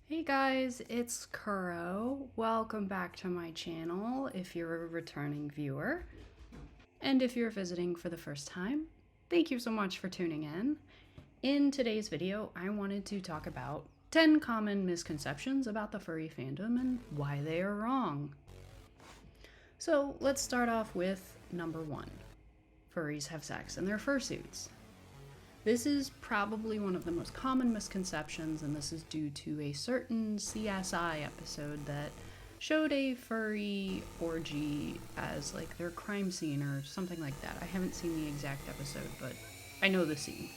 Hey guys, it's Kuro. Welcome back to my channel if you're a returning viewer. And if you're visiting for the first time, thank you so much for tuning in. In today's video, I wanted to talk about 10 common misconceptions about the furry fandom and why they are wrong. So let's start off with number 1. Furries have sex in their fursuits. This is probably one of the most common misconceptions, and this is due to a certain CSI episode that showed a furry orgy as like their crime scene or something like that. I haven't seen the exact episode, but I know the scene.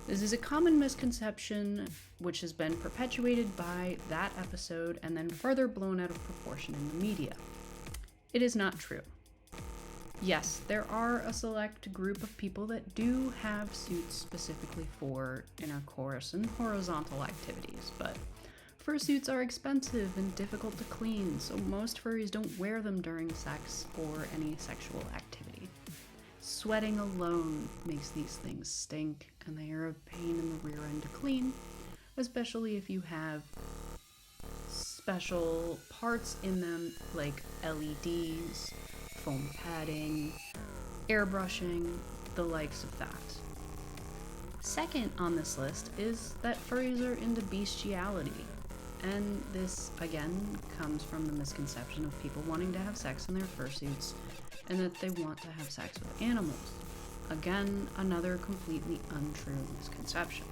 This is a common misconception which has been perpetuated by that episode and then further blown out of proportion in the media. It is not true. Yes, there are a select group of people that do have suits specifically for intercourse and horizontal activities, but fursuits are expensive and difficult to clean, so most furries don't wear them during sex or any sexual activity. Sweating alone makes these things stink, and they are a pain in the rear end to clean, especially if you have special parts in them like LEDs, foam padding, airbrushing, the likes of that. Second on this list is that furries are into bestiality, and this again comes from the misconception of people wanting to have sex in their fursuits and that they want to have sex with animals. Again, another completely untrue misconception.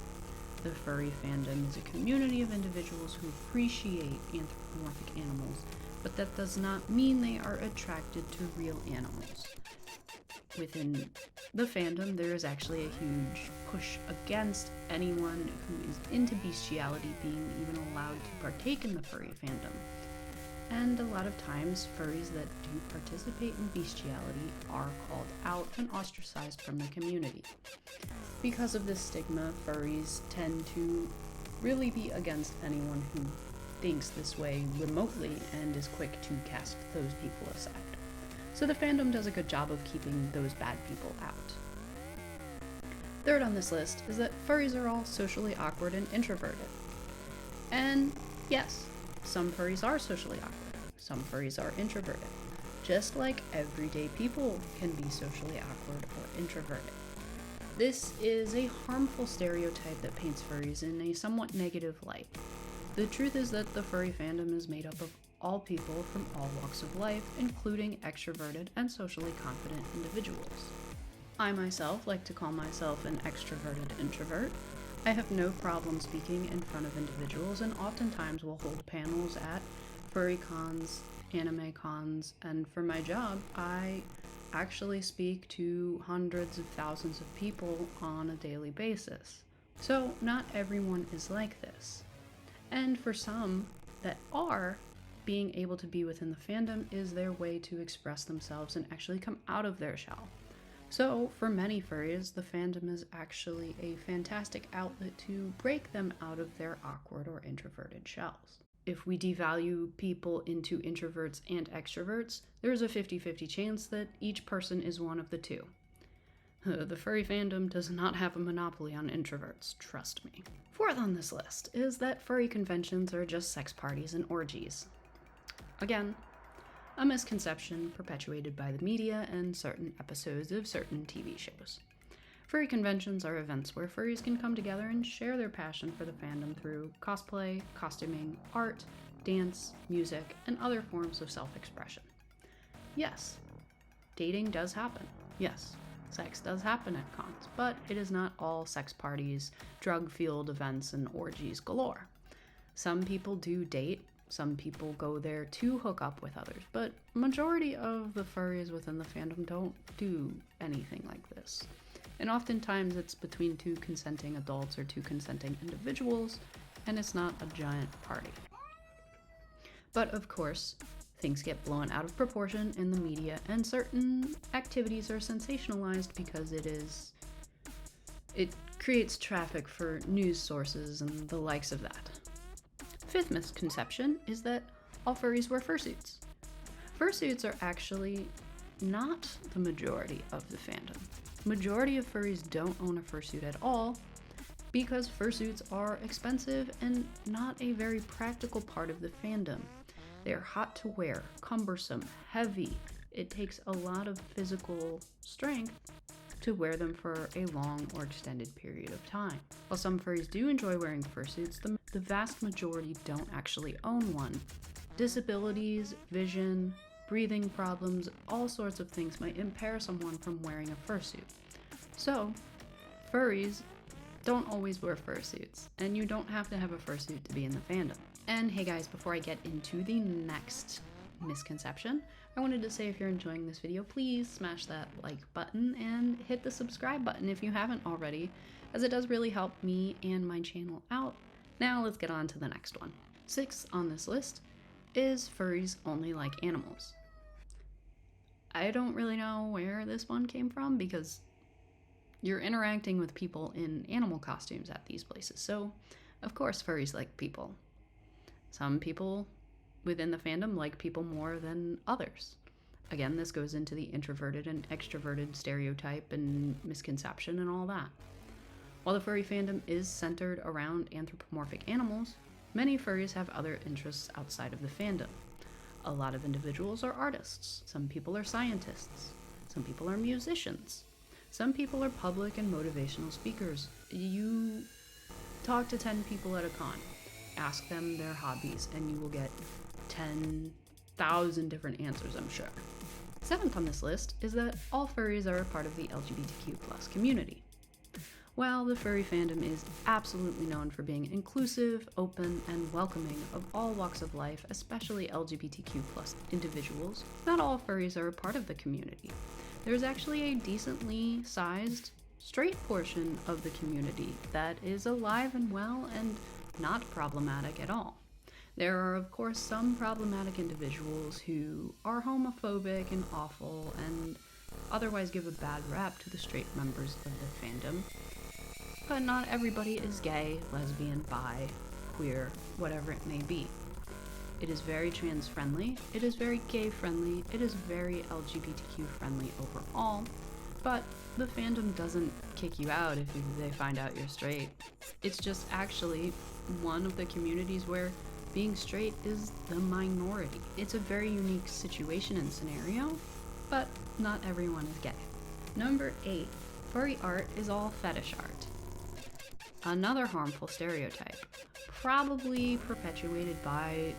The furry fandom is a community of individuals who appreciate anthropomorphic animals, but that does not mean they are attracted to real animals. Within the fandom, there is actually a huge push against anyone who is into bestiality being even allowed to partake in the furry fandom. And a lot of times, furries that do participate in bestiality are called out and ostracized from the community. Because of this stigma, furries tend to really be against anyone who thinks this way remotely and is quick to cast those people aside. So the fandom does a good job of keeping those bad people out. Third on this list is that furries are all socially awkward and introverted. And yes, some furries are socially awkward. Some furries are introverted. Just like everyday people can be socially awkward or introverted. This is a harmful stereotype that paints furries in a somewhat negative light. The truth is that the furry fandom is made up of all people from all walks of life, including extroverted and socially confident individuals. I myself like to call myself an extroverted introvert. I have no problem speaking in front of individuals and oftentimes will hold panels at furry cons, anime cons, and for my job, I actually speak to hundreds of thousands of people on a daily basis. So not everyone is like this. And for some that are, being able to be within the fandom is their way to express themselves and actually come out of their shell. So for many furries, the fandom is actually a fantastic outlet to break them out of their awkward or introverted shells. If we devalue people into introverts and extroverts, there's a 50-50 chance that each person is one of the two. The furry fandom does not have a monopoly on introverts, trust me. Fourth on this list is that furry conventions are just sex parties and orgies. Again, a misconception perpetuated by the media and certain episodes of certain TV shows. Furry conventions are events where furries can come together and share their passion for the fandom through cosplay, costuming, art, dance, music, and other forms of self-expression. Yes, dating does happen. Yes, sex does happen at cons, but it is not all sex parties, drug-fueled events, and orgies galore. Some people do date, some people go there to hook up with others, but majority of the furries within the fandom don't do anything like this. And oftentimes it's between two consenting adults or two consenting individuals, and it's not a giant party. But of course, things get blown out of proportion in the media, and certain activities are sensationalized because it creates traffic for news sources and the likes of that. Fifth misconception is that all furries wear fursuits. Fursuits are actually not the majority of the fandom. Majority of furries don't own a fursuit at all, because fursuits are expensive and not a very practical part of the fandom. They're hot to wear, cumbersome, heavy. It takes a lot of physical strength to wear them for a long or extended period of time. While some furries do enjoy wearing fursuits, the vast majority don't actually own one. Disabilities, vision, breathing problems, all sorts of things might impair someone from wearing a fursuit. So, furries don't always wear fursuits, and you don't have to have a fursuit to be in the fandom. And hey guys, before I get into the next misconception, I wanted to say if you're enjoying this video, please smash that like button and hit the subscribe button if you haven't already, as it does really help me and my channel out. Now let's get on to the next one. 6th on this list is furries only like animals. I don't really know where this one came from because you're interacting with people in animal costumes at these places, so of course furries like people. Some people within the fandom like people more than others. Again, this goes into the introverted and extroverted stereotype and misconception and all that. While the furry fandom is centered around anthropomorphic animals, many furries have other interests outside of the fandom. A lot of individuals are artists, some people are scientists, some people are musicians, some people are public and motivational speakers. You talk to 10 people at a con, ask them their hobbies, and you will get 10,000 different answers, I'm sure. 7th on this list is that all furries are a part of the LGBTQ+ community. While the furry fandom is absolutely known for being inclusive, open, and welcoming of all walks of life, especially LGBTQ+ individuals, not all furries are a part of the community. There's actually a decently sized straight portion of the community that is alive and well and not problematic at all. There are, of course, some problematic individuals who are homophobic and awful and otherwise give a bad rap to the straight members of the fandom. But not everybody is gay, lesbian, bi, queer, whatever it may be. It is very trans friendly, it is very gay friendly, it is very LGBTQ friendly overall, but the fandom doesn't kick you out if they find out you're straight. It's just actually one of the communities where being straight is the minority. It's a very unique situation and scenario, but not everyone is gay. Number 8, furry art is all fetish art. Another harmful stereotype, probably perpetuated by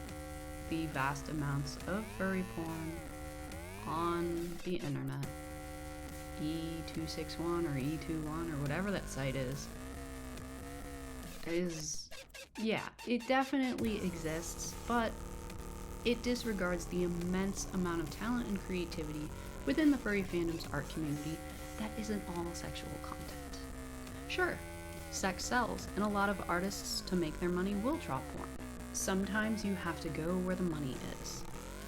the vast amounts of furry porn on the internet. E261 or E21 or whatever that site is, yeah, it definitely exists, but it disregards the immense amount of talent and creativity within the furry fandom's art community that isn't all sexual content. Sure, sex sells, and a lot of artists, to make their money, will draw porn. Sometimes you have to go where the money is.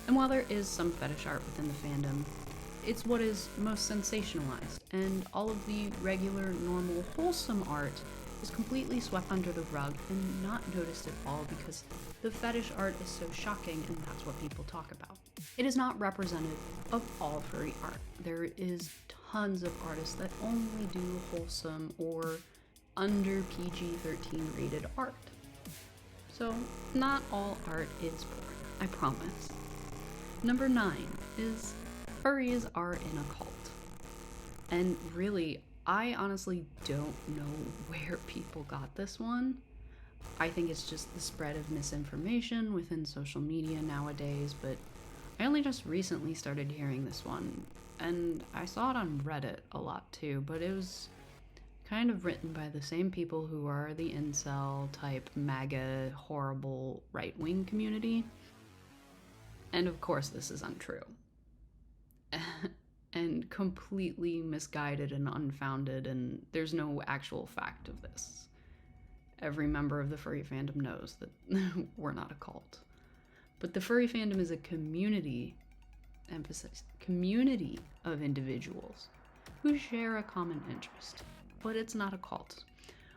And while there is some fetish art within the fandom, it's what is most sensationalized, and all of the regular, normal, wholesome art is completely swept under the rug and not noticed at all because the fetish art is so shocking and that's what people talk about. It is not representative of all furry art. There is tons of artists that only do wholesome or under PG-13 rated art. So not all art is porn, I promise. Number 9 is furries are in a cult. And really, I honestly don't know where people got this one. I think it's just the spread of misinformation within social media nowadays, but I only just recently started hearing this one, and I saw it on Reddit a lot too, but it was kind of written by the same people who are the incel type MAGA horrible right-wing community. And of course this is untrue. And completely misguided and unfounded, and there's no actual fact of this. Every member of the furry fandom knows that we're not a cult. But the furry fandom is a community, emphasis, community of individuals who share a common interest. But it's not a cult.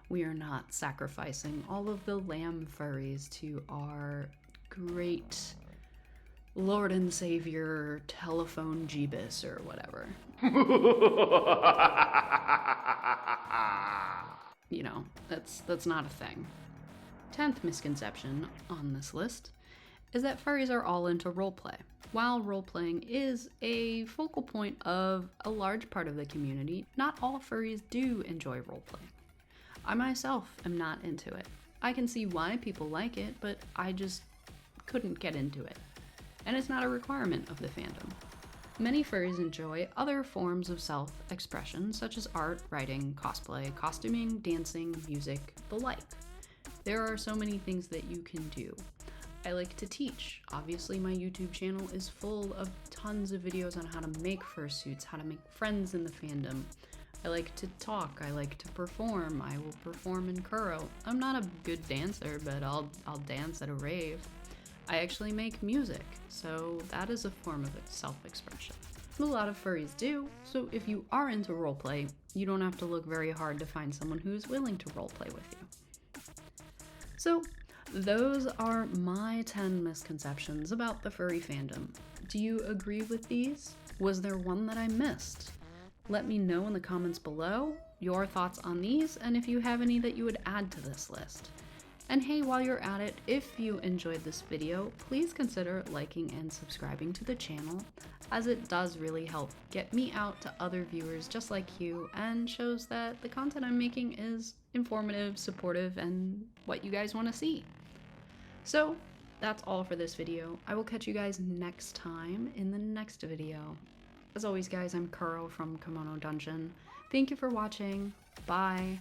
We are not sacrificing all of the lamb furries to our great Lord and Savior telephone Jeebus or whatever. you know, that's not a thing. 10th misconception on this list is that furries are all into roleplay. While roleplaying is a focal point of a large part of the community, not all furries do enjoy roleplaying. I myself am not into it. I can see why people like it, but I just couldn't get into it. And it's not a requirement of the fandom. Many furries enjoy other forms of self-expression, such as art, writing, cosplay, costuming, dancing, music, the like. There are so many things that you can do. I like to teach. Obviously, my YouTube channel is full of tons of videos on how to make fursuits, how to make friends in the fandom. I like to talk, I like to perform. I will perform in Kuro. I'm not a good dancer, but I'll dance at a rave. I actually make music, so that is a form of self-expression. A lot of furries do, so if you are into roleplay, you don't have to look very hard to find someone who is willing to roleplay with you. So, those are my 10 misconceptions about the furry fandom. Do you agree with these? Was there one that I missed? Let me know in the comments below your thoughts on these and if you have any that you would add to this list. And hey, while you're at it, if you enjoyed this video, please consider liking and subscribing to the channel, as it does really help get me out to other viewers just like you and shows that the content I'm making is informative, supportive, and what you guys want to see. So that's all for this video. I will catch you guys next time in the next video. As always, guys, I'm Kuro from Kimono Dungeon. Thank you for watching. Bye.